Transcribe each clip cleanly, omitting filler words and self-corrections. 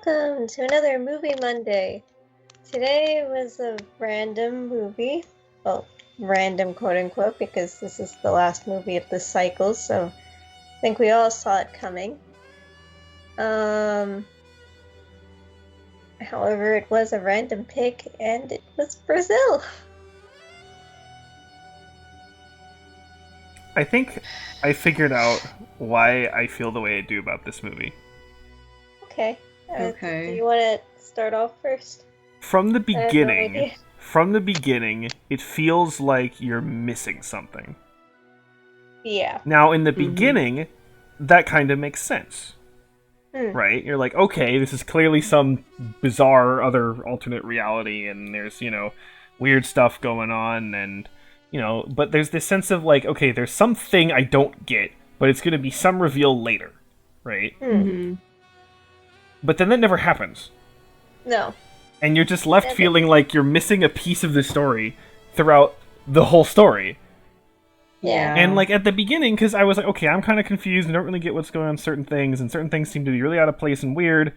welcome to another Movie Monday. Today was a random movie. Well, random quote unquote, because this is the last movie of this cycle, so I think we all saw it coming. However, it was a random pick, and it was Brazil. I think I figured out why I feel the way I do about this movie. Okay. Okay. Do you want to start off first? From the I have no beginning, idea. it feels like you're missing something. Yeah. Now, in the beginning, that kind of makes sense. Hmm. Right? You're like, okay, this is clearly some bizarre other alternate reality, and there's, weird stuff going on, and, but there's this sense of like, okay, there's something I don't get, but it's going to be some reveal later, right? Mm-hmm. But then that never happens. No. And you're just left feeling like you're missing a piece of the story throughout the whole story. Yeah. And, like, at the beginning, because I was like, okay, I'm kind of confused, I don't really get what's going on with certain things, and certain things seem to be really out of place and weird,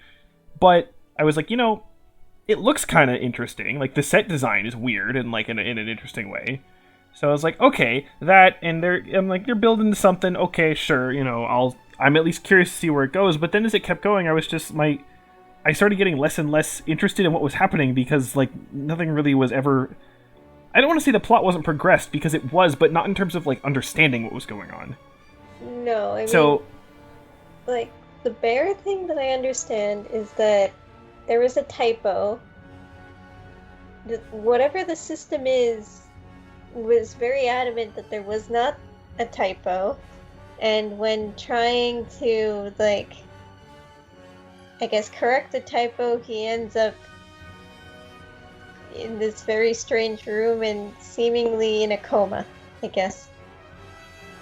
but I was like, it looks kind of interesting. Like, the set design is weird and, like, in an interesting way. So I was like, okay, that, and I'm like, they're building something, okay, sure, I'm at least curious to see where it goes, but then as it kept going, I was just, I started getting less and less interested in what was happening, because, like, nothing really was ever... I don't want to say the plot wasn't progressed, because it was, but not in terms of, like, understanding what was going on. No, I mean, like, the bare thing that I understand is that there was a typo. Whatever the system is, was very adamant that there was not a typo. And when trying to, like, I guess correct the typo, he ends up in this very strange room and seemingly in a coma, I guess.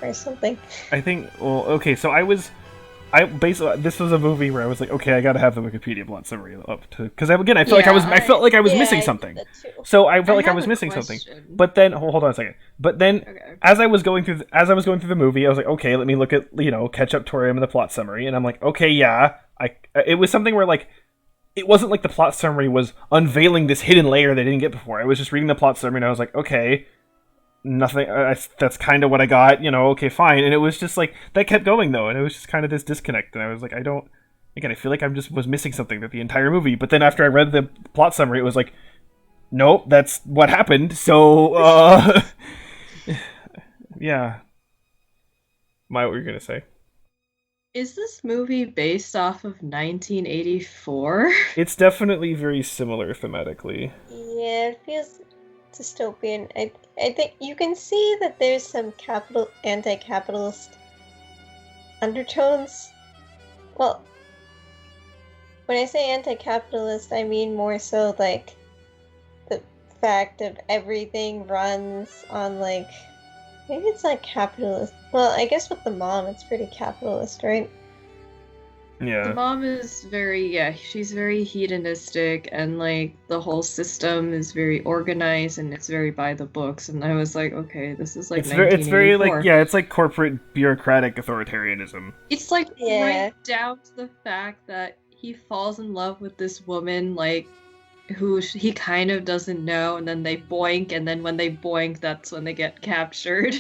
Or something. I think, well, okay, so basically, this was a movie where I was like, okay, I gotta have the Wikipedia plot summary up to, because again, I felt like I was missing something. So I felt like I was missing something. But then, hold on a second. But then, as I was going through the movie, I was like, okay, let me look at, catch up to where I am in the plot summary, and I'm like, okay, yeah, it was something where, like, it wasn't like the plot summary was unveiling this hidden layer they didn't get before. I was just reading the plot summary, and I was like, okay, nothing, that's kind of what I got, okay, fine. And it was just like, that kept going, though, and it was just kind of this disconnect, and I was like, I feel like I was missing something with the entire movie. But then after I read the plot summary, it was like, nope, that's what happened, so, yeah. Maya, what were you gonna say? Is this movie based off of 1984? It's definitely very similar thematically. Yeah, it feels dystopian. I think you can see that there's some anti-capitalist undertones. Well, when I say anti-capitalist, I mean more so like the fact of everything runs on, like, maybe it's not capitalist. Well, I guess with the mom, it's pretty capitalist, right? Yeah. The mom is she's very hedonistic, and, like, the whole system is very organized, and it's very by the books, and I was like, okay, this is like it's very, like, it's like corporate bureaucratic authoritarianism. It's like right down to the fact that he falls in love with this woman, like, who he kind of doesn't know, and then they boink, and then when they boink, that's when they get captured.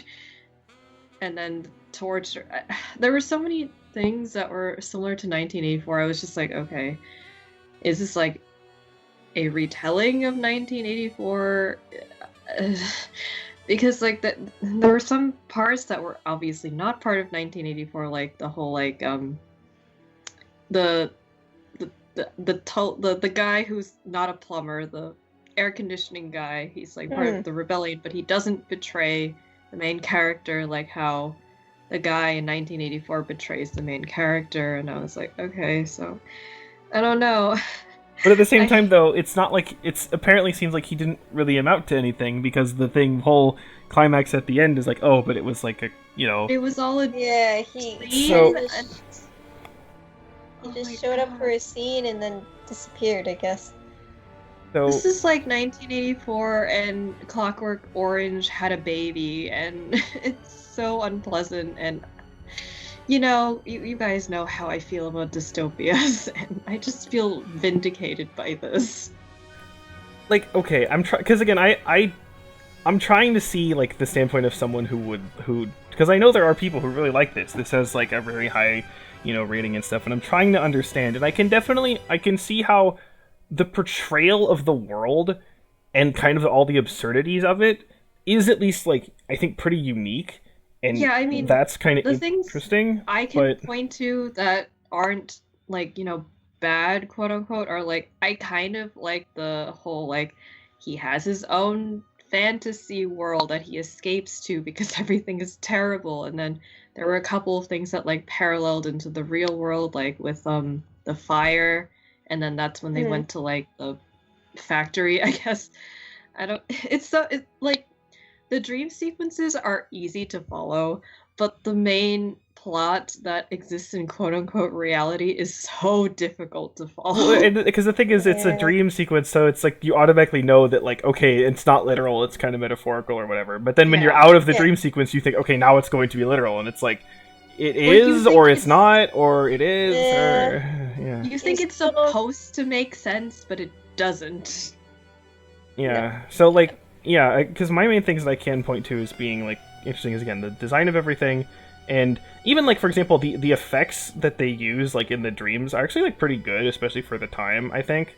And then torture. There were so many things that were similar to 1984. I was just like, okay, is this like a retelling of 1984? Because, like, there were some parts that were obviously not part of 1984, like the whole, like, the guy who's not a plumber, the air conditioning guy, he's like part of the rebellion, but he doesn't betray the main character like how the guy in 1984 betrays the main character. And I was like, okay, so I don't know. But at the same time, though, it's not like, it's apparently seems like he didn't really amount to anything, because the whole climax at the end is like, oh, but it was like a, it was all a he just showed up for a scene and then disappeared, I guess. So this is like 1984, and Clockwork Orange had a baby, and it's so unpleasant, and You know, you guys know how I feel about dystopias, and I just feel vindicated by this. Like, okay, I'm trying, because again, I'm trying to see like the standpoint of someone who because I know there are people who really like this. This has like a very high, rating and stuff, and I'm trying to understand, and I can see how the portrayal of the world and kind of all the absurdities of it is at least like I think pretty unique. And yeah, I mean, that's kind of interesting. I can point to that aren't like, bad, quote unquote, or like I kind of like the whole like he has his own fantasy world that he escapes to because everything is terrible. And then there were a couple of things that like paralleled into the real world, like with the fire, and then that's when they went to like the factory, I guess. It's like the dream sequences are easy to follow, but the main plot that exists in quote-unquote reality is so difficult to follow. Because the thing is, it's a dream sequence, so it's like you automatically know that, like, okay, it's not literal, it's kind of metaphorical or whatever. But then when you're out of the dream sequence, you think, okay, now it's going to be literal, and it's like, it is, or it's not, or it is, or... You think it's supposed to make sense, but it doesn't. Yeah, so, like, yeah, because my main things that I can point to as being, like, interesting is, again, the design of everything, and even, like, for example, the effects that they use, like, in the dreams are actually, like, pretty good, especially for the time, I think.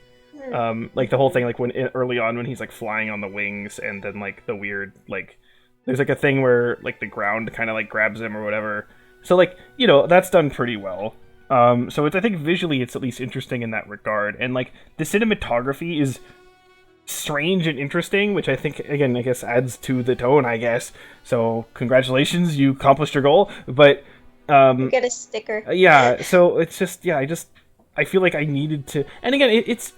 Like, the whole thing, like, when early on when he's, like, flying on the wings, and then, like, the weird, like, there's, like, a thing where, like, the ground kind of, like, grabs him or whatever. So, like, that's done pretty well. So I think visually it's at least interesting in that regard, and, like, the cinematography is strange and interesting, which I think, again, I guess adds to the tone, I guess. So congratulations, you accomplished your goal. But you get a sticker. Yeah, so it's just, I feel like I needed to, and again, it's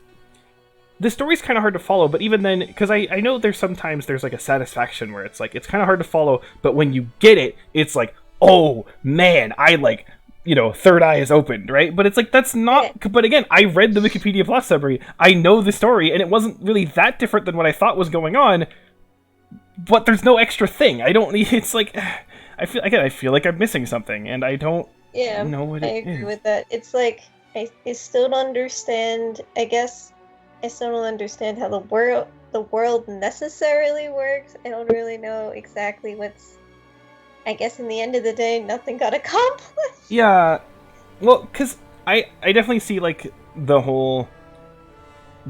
the story's kind of hard to follow, but even then, because I know there's like a satisfaction where it's like it's kind of hard to follow, but when you get it, it's like, oh man, I like, third eye is opened, right? But it's like, that's not... But again, I read the Wikipedia plot summary, I know the story, and it wasn't really that different than what I thought was going on, but there's no extra thing. I don't... It's like... I feel like I'm missing something, and I don't know what it is. I agree with that. It's like, I still don't understand... I guess I still don't understand how the world necessarily works. I don't really know exactly what's... I guess in the end of the day, nothing got accomplished. Yeah, well, because I definitely see, like, the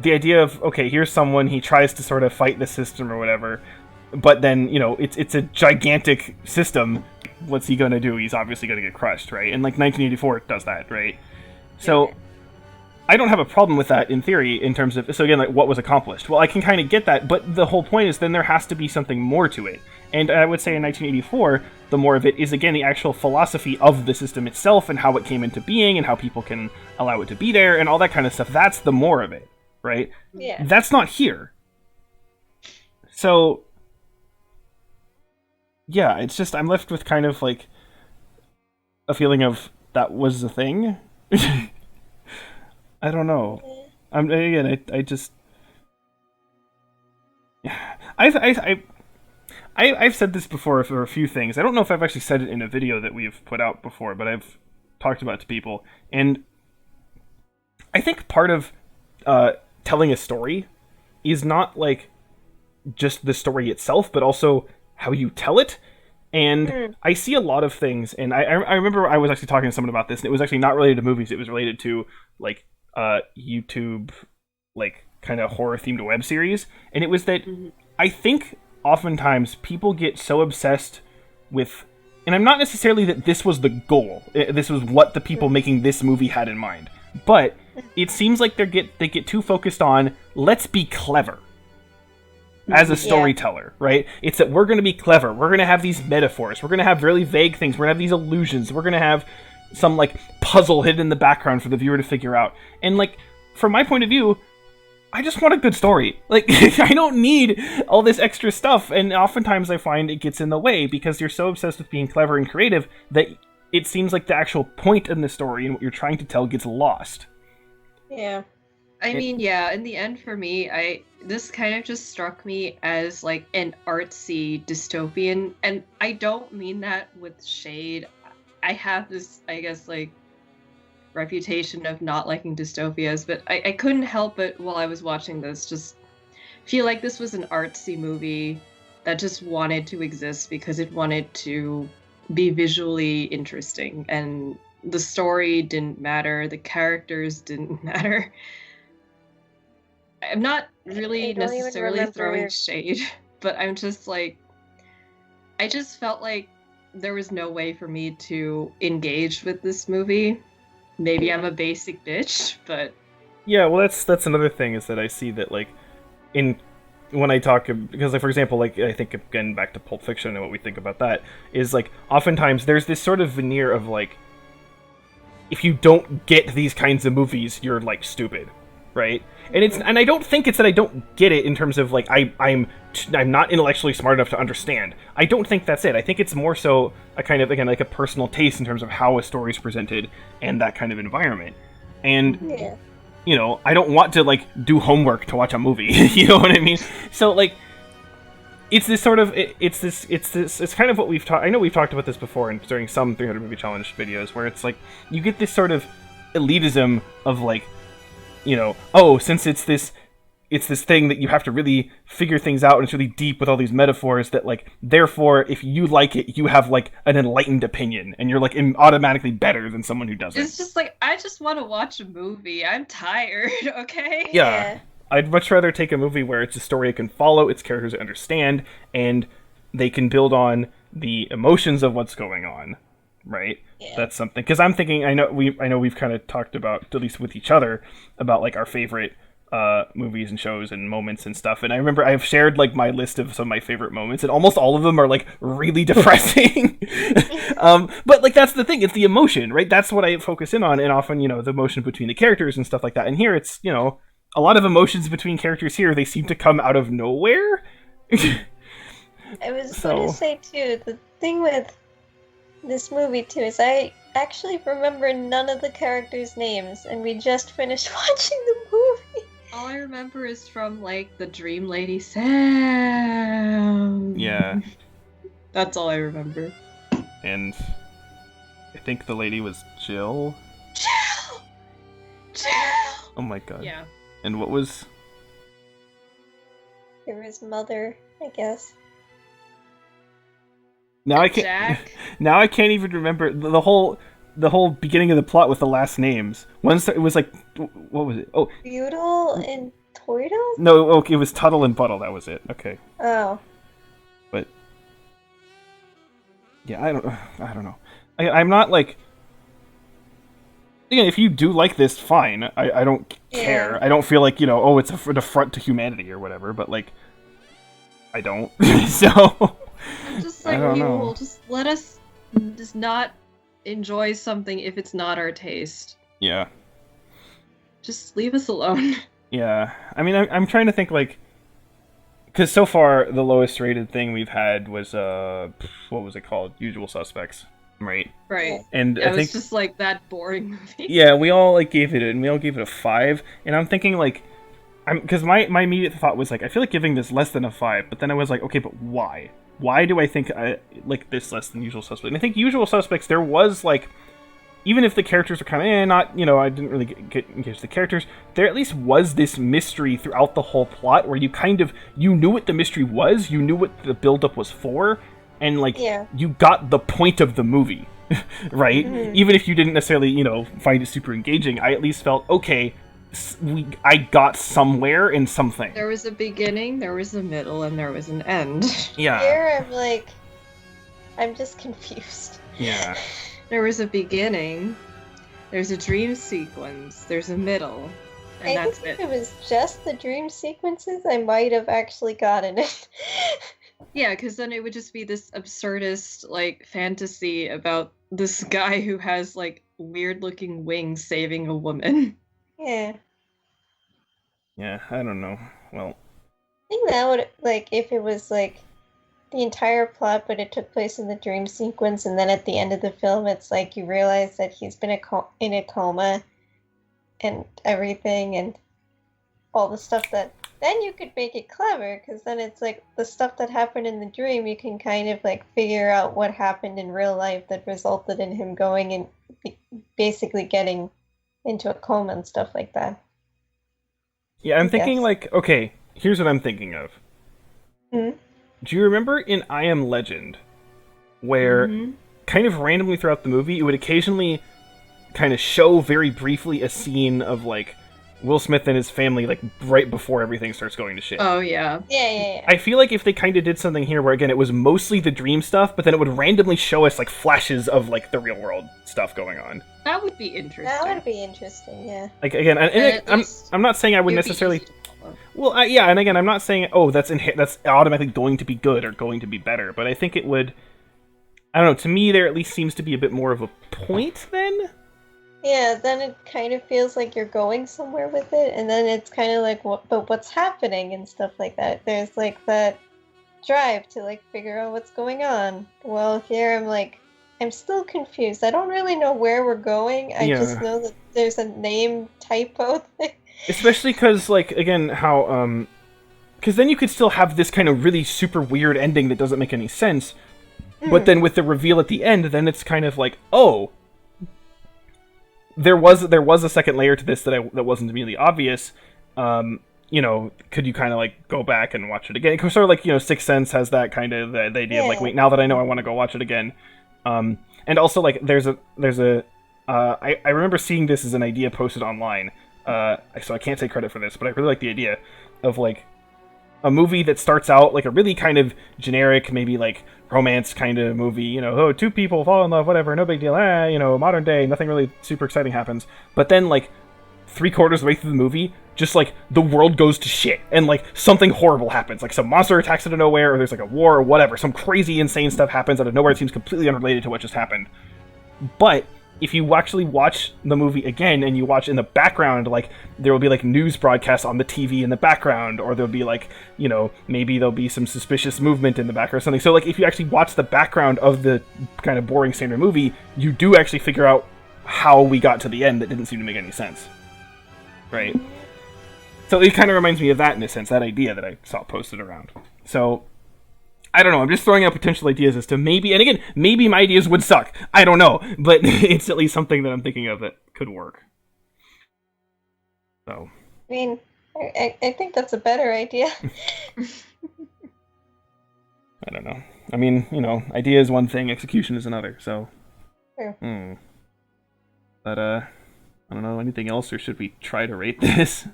idea of, okay, here's someone, he tries to sort of fight the system or whatever, but then, it's a gigantic system. What's he gonna do? He's obviously gonna get crushed, right? And, like, 1984 does that, right? So, I don't have a problem with that in theory, in terms of, so again, like, what was accomplished? Well, I can kind of get that, but the whole point is then there has to be something more to it. And I would say in 1984, the more of it is, again, the actual philosophy of the system itself and how it came into being and how people can allow it to be there and all that kind of stuff. That's the more of it, right? Yeah. That's not here. So, yeah, it's just, I'm left with kind of, like, a feeling of, that was the thing? I don't know. I just... I've said this before for a few things. I don't know if I've actually said it in a video that we've put out before, but I've talked about it to people. And I think part of telling a story is not, like, just the story itself, but also how you tell it. And I see a lot of things, and I remember I was actually talking to someone about this, and it was actually not related to movies, it was related to, like, YouTube, like, kind of horror-themed web series. And it was that I think oftentimes people get so obsessed with, and I'm not necessarily that this was the goal, this was what the people making this movie had in mind, but it seems like they get too focused on, let's be clever as a storyteller, right? It's that we're going to be clever, we're going to have these metaphors, we're going to have really vague things, we're going to have these illusions, we're going to have some, like, puzzle hidden in the background for the viewer to figure out. And, like, from my point of view, I just want a good story. Like, I don't need all this extra stuff, and oftentimes I find it gets in the way because you're so obsessed with being clever and creative that it seems like the actual point in the story and what you're trying to tell gets lost. Yeah. I mean, yeah, in the end for me, this kind of just struck me as, like, an artsy dystopian, and I don't mean that with shade. I have this, I guess, like, reputation of not liking dystopias, but I couldn't help it while I was watching this just feel like this was an artsy movie that just wanted to exist because it wanted to be visually interesting, and the story didn't matter, the characters didn't matter. I'm not really necessarily throwing shade, but I'm just like, I just felt like there was no way for me to engage with this movie. Maybe I'm a basic bitch, but yeah, well, that's another thing is that I see that like when I talk, because like for example, like I think again back to Pulp Fiction and what we think about that is like oftentimes there's this sort of veneer of like, if you don't get these kinds of movies, you're like stupid, right? And I don't think it's that I don't get it in terms of like I'm not intellectually smart enough to understand. I don't think that's it. I think it's more so a kind of, again, like a personal taste in terms of how a story is presented and that kind of environment. And you know, I don't want to like do homework to watch a movie. You know what I mean? So like, it's this sort of it's kind of what we've talked. I know we've talked about this before and during some 300 movie challenge videos where it's like you get this sort of elitism of like, you know, oh, since it's this thing that you have to really figure things out and it's really deep with all these metaphors that like, therefore if you like it, you have like an enlightened opinion and you're like automatically better than someone who doesn't. It's just like, I just want to watch a movie. I'm tired, okay? Yeah. I'd much rather take a movie where it's a story I can follow, its characters understand, and they can build on the emotions of what's going on, right? Yeah. That's something, because I'm thinking, I know we've kind of talked about, at least with each other, about like our favorite movies and shows and moments and stuff, and I remember I've shared like my list of some of my favorite moments, and almost all of them are like really depressing. But like that's the thing, it's the emotion, right? That's what I focus in on, and often, you know, the emotion between the characters and stuff like that. And here it's, you know, a lot of emotions between characters here, they seem to come out of nowhere. I was going to say too, the thing with this movie too is I actually remember none of the characters' names, and we just finished watching the movie. All I remember is from like the Dream Lady sound. Yeah. That's all I remember. And I think the lady was Jill. Jill! Oh my god. Yeah. And what was... There was Mother, I guess. Now I can't. Jack? Now I can't even remember the whole beginning of the plot with the last names. Once it was like, what was it? Oh, Doodle and Toidle? No, okay, it was Tuttle and Buttle. That was it. Okay. Oh. But yeah, I don't know. I'm not like. Again, if you do like this, fine. I don't care. I don't feel like, you know, oh, it's an affront to humanity or whatever. But like, I don't. So. I'm just like, will just let us just not enjoy something if it's not our taste. Yeah. Just leave us alone. Yeah. I mean, I'm trying to think, like, because so far the lowest rated thing we've had was, what was it called? Usual Suspects, right? Right. And yeah, I think it's just like that boring movie. Yeah, we all like gave it a 5, and I'm thinking like, because my immediate thought was like, I feel like giving this less than a 5, but then I was like, okay, but why? Why do I think I like this less than Usual Suspects? And I think Usual Suspects, there was like, even if the characters are kind of not, you know, I didn't really get engaged with the characters, there at least was this mystery throughout the whole plot where you kind of, you knew what the mystery was, you knew what the buildup was for, and like, you got the point of the movie, right? Mm-hmm. Even if you didn't necessarily, you know, find it super engaging, I at least felt, okay, I got somewhere in something. There was a beginning, there was a middle, and there was an end. Yeah. Here I'm like, I'm just confused. Yeah. There was a beginning, there's a dream sequence, there's a middle, and that's it. If it was just the dream sequences, I might have actually gotten it. Yeah, because then it would just be this absurdist, like, fantasy about this guy who has, like, weird-looking wings saving a woman. Yeah. Yeah, I don't know. Well, I think that would, like, if it was, like, the entire plot, but it took place in the dream sequence, and then at the end of the film, it's like you realize that he's been in a coma and everything, and all the stuff that then you could make it clever, because then it's like the stuff that happened in the dream, you can kind of like figure out what happened in real life that resulted in him going and basically getting into a coma and stuff like that. Yeah, I'm thinking like, okay, here's what I'm thinking of. Mm-hmm. Do you remember in I Am Legend, where kind of randomly throughout the movie, it would occasionally kind of show very briefly a scene of like Will Smith and his family, like right before everything starts going to shit. Oh yeah. Yeah. I feel like if they kind of did something here where again it was mostly the dream stuff, but then it would randomly show us like flashes of like the real world stuff going on. That would be interesting. That would be interesting, yeah. Like again, I'm not saying I would necessarily. Well, yeah, and again, I'm not saying that's automatically going to be good or going to be better, but I think it would. I don't know. To me, there at least seems to be a bit more of a point then. Yeah, then it kind of feels like you're going somewhere with it, and then it's kind of like, but what's happening and stuff like that. There's like that drive to like figure out what's going on. Well, here I'm still confused. I don't really know where we're going. I just know that there's a name typo thing. Especially because, like, again, how, because then you could still have this kind of really super weird ending that doesn't make any sense, but then with the reveal at the end, then it's kind of like, oh, there was a second layer to this that wasn't immediately obvious. You know, could you kind of like go back and watch it again? Sort of like, you know, Sixth Sense has that kind of the idea of like, wait, now that I know, I want to go watch it again. And also like I remember seeing this as an idea posted online. So I can't take credit for this, but I really like the idea of like a movie that starts out like a really kind of generic, maybe like romance kind of movie, you know, oh, two people fall in love, whatever, no big deal, you know, modern day, nothing really super exciting happens. But then like 3/4 of the way through the movie, just like the world goes to shit and like something horrible happens, like some monster attacks out of nowhere, or there's like a war or whatever, some crazy insane stuff happens out of nowhere. It seems completely unrelated to what just happened. But if you actually watch the movie again and you watch in the background, like there will be like news broadcasts on the TV in the background, or there'll be like, you know, maybe there'll be some suspicious movement in the background or something. So like if you actually watch the background of the kind of boring standard movie, you do actually figure out how we got to the end that didn't seem to make any sense. Right? So it kind of reminds me of that in a sense, that idea that I saw posted around. So I don't know, I'm just throwing out potential ideas as to maybe, and again, maybe my ideas would suck. I don't know, but it's at least something that I'm thinking of that could work. So. I mean, I think that's a better idea. I don't know. I mean, you know, idea is one thing, execution is another, so. True. But, I don't know, anything else, or should we try to rate this?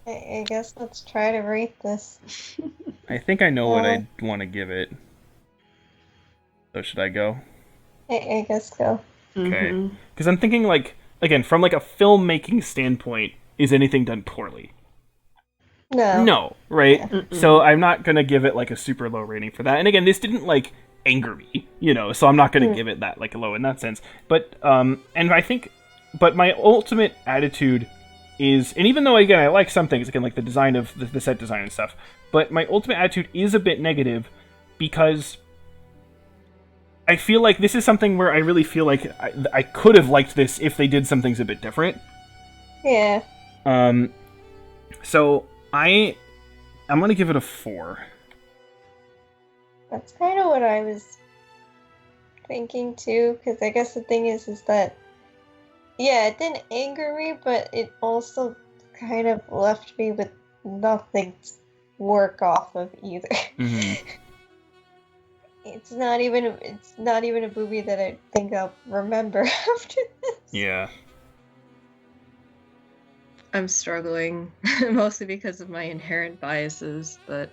I guess let's try to rate this. I think I know what I'd want to give it. So should I go? I guess go. Okay. Because I'm thinking, like, again, from like a filmmaking standpoint, is anything done poorly? No. No, right? Yeah. So I'm not going to give it like a super low rating for that. And again, this didn't like anger me, you know, so I'm not going to give it that like low in that sense. But, and I think, but my ultimate attitude is, and even though again I like some things, again like the design of the set design and stuff, but my ultimate attitude is a bit negative because I feel like this is something where I really feel like I could have liked this if they did some things a bit different. Yeah. So I'm gonna give it a 4. That's kind of what I was thinking too, because I guess the thing is that yeah, it didn't anger me, but it also kind of left me with nothing to work off of either. It's not even a movie that I think I'll remember after this. Yeah. I'm struggling, mostly because of my inherent biases, but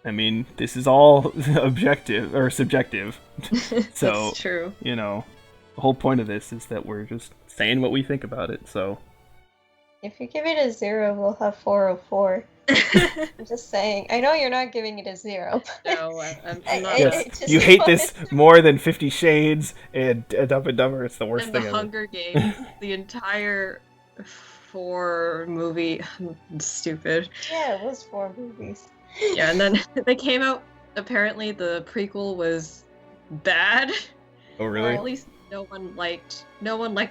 I mean, this is all objective or subjective. So that's true. You know, the whole point of this is that we're just saying what we think about it, so. If you give it a 0, we'll have 404. I'm just saying. I know you're not giving it a 0. No, I'm not. Yes. You hate this more than 50 Shades and Dumb and Dumber. It's the worst thing ever. And The Hunger Games. The entire 4 movie. Stupid. Yeah, it was 4 movies. Yeah, and then they came out. Apparently, the prequel was bad. Oh, really? Or at least no one liked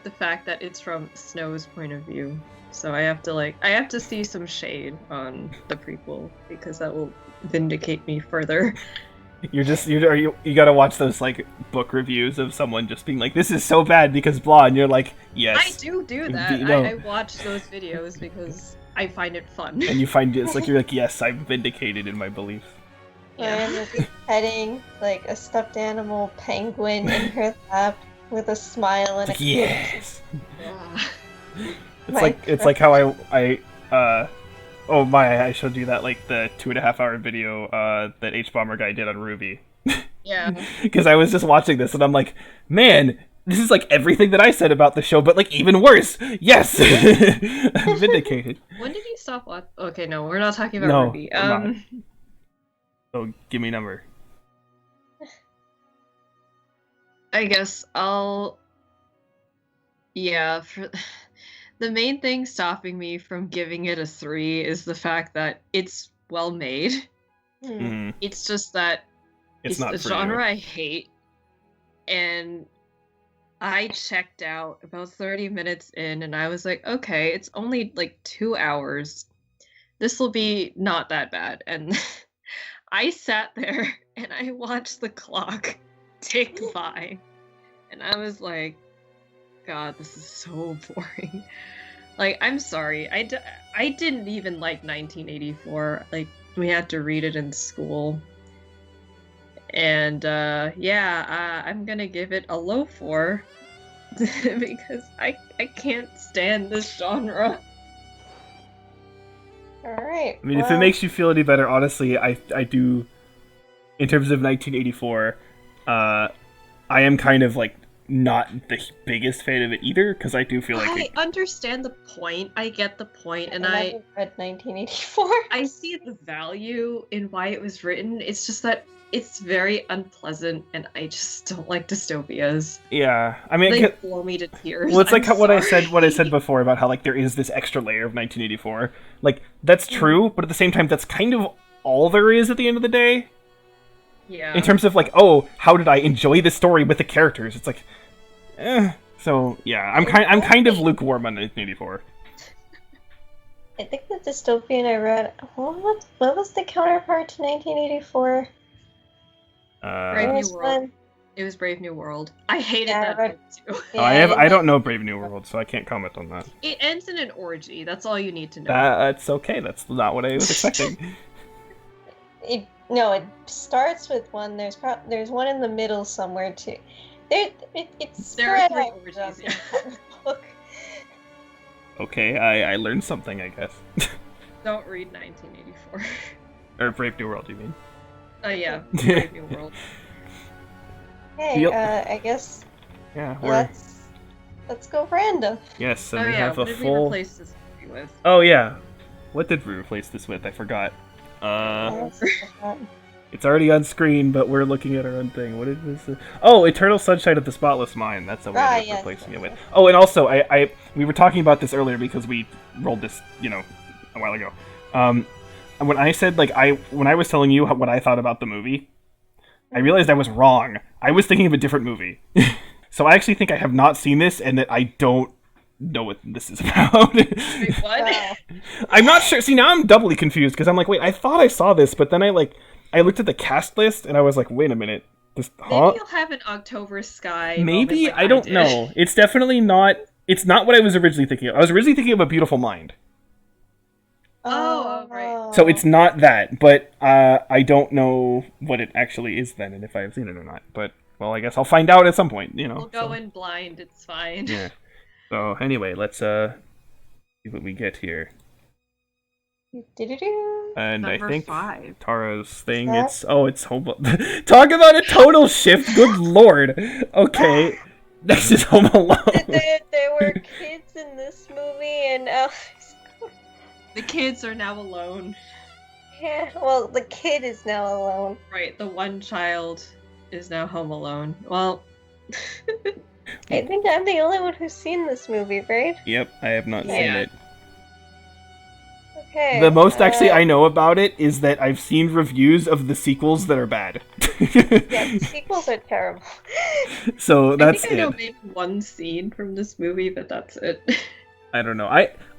the fact that it's from Snow's point of view. so I have to see some shade on the prequel because that will vindicate me further. You gotta watch those like book reviews of someone just being like, "This is so bad because blah," and you're like, "Yes." I do that. You know. I watch those videos because I find it fun. And you find it's like you're like, "Yes, I'm vindicated in my beliefs." Yeah. I'm just petting like a stuffed animal penguin in her lap with a smile and a yes. My It's like how I showed you that like the 2.5 hour video that H-Bomber guy did on Ruby. Yeah. Because I was just watching this and I'm like, man, this is like everything that I said about the show, but like even worse. Yes, I'm vindicated. When did you stop watching? Okay, no, we're not talking about Ruby. Not. So give me a number. I guess I'll. Yeah, for the main thing stopping me from giving it a 3 is the fact that it's well made. Mm-hmm. It's just that it's not a genre I hate, and I checked out about 30 minutes in, and I was like, okay, it's only like 2 hours. This will be not that bad. And I sat there and I watched the clock tick by, and I was like, God, this is so boring. Like, I'm sorry. I didn't even like 1984. Like, we had to read it in school. And, I'm gonna give it a low 4. Because I can't stand this genre. Alright. I mean, if it makes you feel any better, honestly, I do, in terms of 1984, I am kind of, like, not the biggest fan of it either, because I do feel like I understand the point. I get the point, and I read 1984. I see the value in why it was written. It's just that it's very unpleasant, and I just don't like dystopias. Yeah, I mean, they bore me to tears. Well, it's like what I said before about how like there is this extra layer of 1984. Like that's true, but at the same time, that's kind of all there is at the end of the day. Yeah. In terms of like, oh, how did I enjoy the story with the characters? It's like, So yeah, I'm kind of lukewarm on 1984. I think the dystopian I read. What was the counterpart to 1984? Brave New World. It was Brave New World. I hated that book too. Yeah, I don't know Brave New World, so I can't comment on that. It ends in an orgy. That's all you need to know. That's okay. That's not what I was expecting. It starts with one. There's one in the middle somewhere too. It's there are 3 out orgies. in the book. Okay, I learned something, I guess. Don't read 1984. Or Brave New World, you mean? Yeah, Brave New World. Hey, I guess. Yeah, let's go random. Yes, so we have what a did full. we replace this movie with? Oh yeah, what did we replace this with? I forgot. It's already on screen, but we're looking at our own thing. What is this? Oh, Eternal Sunshine of the Spotless Mind. That's what we're replacing it with. Oh, and also, we were talking about this earlier because we rolled this, a while ago. When I said when I was telling you what I thought about the movie, I realized I was wrong. I was thinking of a different movie. So I actually think I have not seen this, and that I don't know what this is about. Wait, what? I'm not sure. See, now I'm doubly confused because I'm like, wait, I thought I saw this, but then I looked at the cast list and I was like, wait a minute. Maybe you'll have an October Sky. Maybe I don't know. It's definitely not. It's not what I was originally thinking of. I was originally thinking of A Beautiful Mind. Oh, right. So it's not that, but I don't know what it actually is then, and if I have seen it or not. But well, I guess I'll find out at some point. We'll go in blind. It's fine. Yeah. So anyway, let's see what we get here. And Number I think 5. Tara's thing. It's Home. Talk about a total shift. Good lord. Okay. Next is Home Alone. There were kids in this movie, and the kids are now alone. Yeah, well, the kid is now alone. Right, the one child is now home alone. Well, I think I'm the only one who's seen this movie, right? Yep, I have not seen it. Okay. The most actually I know about it is that I've seen reviews of the sequels that are bad. Yeah, the sequels are terrible. So that's I think I know maybe one scene from this movie, but that's it. I don't know.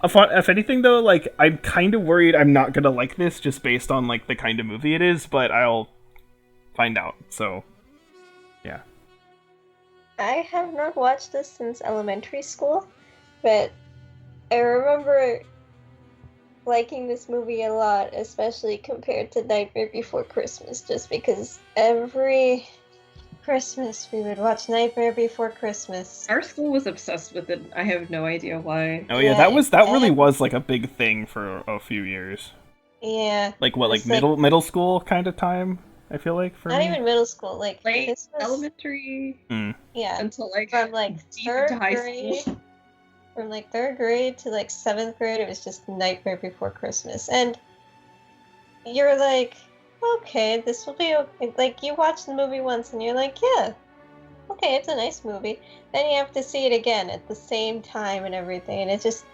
If anything though, like I'm kind of worried I'm not gonna like this just based on like the kind of movie it is, but I'll find out. So, yeah. I have not watched this since elementary school, but I remember liking this movie a lot, especially compared to Nightmare Before Christmas, just because every Christmas we would watch Nightmare Before Christmas. Our school was obsessed with it. I have no idea why. Oh yeah, that really was like a big thing for a few years. Yeah. Like what, like middle school kind of time? I feel like for not me. Even middle school, like late this was, elementary. Yeah. Until like from like deep into high school. From like 3rd grade to like 7th grade, it was just Nightmare Before Christmas, and you're like, okay, this will be okay. Like you watch the movie once and you're like, yeah, okay, it's a nice movie. Then you have to see it again at the same time and everything, and it just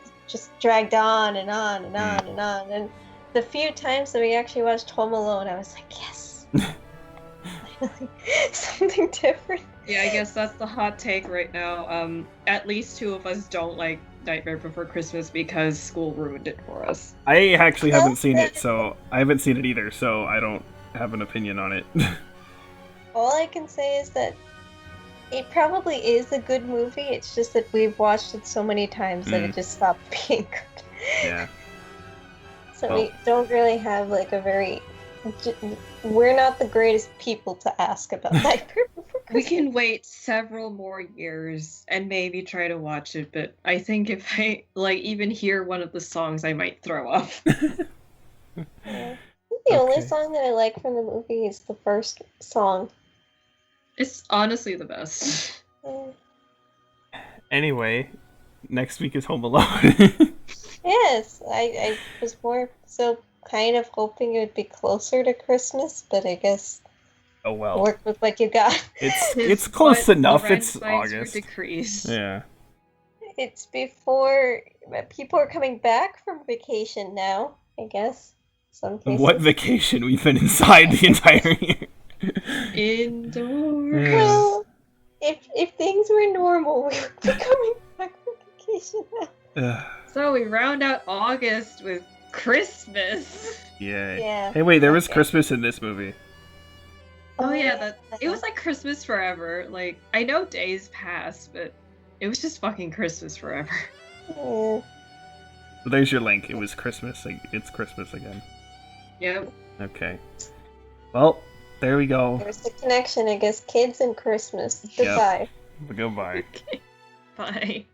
dragged on and on and on and on. And the few times that we actually watched Home Alone, I was like, yes, finally, something different. Yeah, I guess that's the hot take right now. At least 2 of us don't like Nightmare Before Christmas because school ruined it for us. I actually haven't seen it, so I haven't seen it either, so I don't have an opinion on it. All I can say is that it probably is a good movie. It's just that we've watched it so many times that it just stopped being good. Yeah. So we don't really have like a very... We're not the greatest people to ask about Nightmare Before Christmas. We can wait several more years and maybe try to watch it, but I think if I like even hear one of the songs, I might throw up. Yeah. The only song that I like from the movie is the first song. It's honestly the best. Anyway, next week is Home Alone. Yes, I was more so kind of hoping it would be closer to Christmas, but I guess oh well. Work with what you got. It's close enough. It's August. Yeah. It's before people are coming back from vacation now, I guess. Some cases. What vacation? We've been inside the entire year. Indoors. Well, if things were normal, we would be coming back from vacation now. So we round out August with Christmas. Yay. Yeah. Hey, wait, there was Christmas in this movie. Oh yeah, it was like Christmas forever. Like, I know days pass, but it was just fucking Christmas forever. Yeah. Well, there's your link. It was Christmas. It's Christmas again. Yep. Okay. Well, there we go. There's the connection, I guess. Kids and Christmas. Goodbye. Yep. Goodbye. Okay. Bye.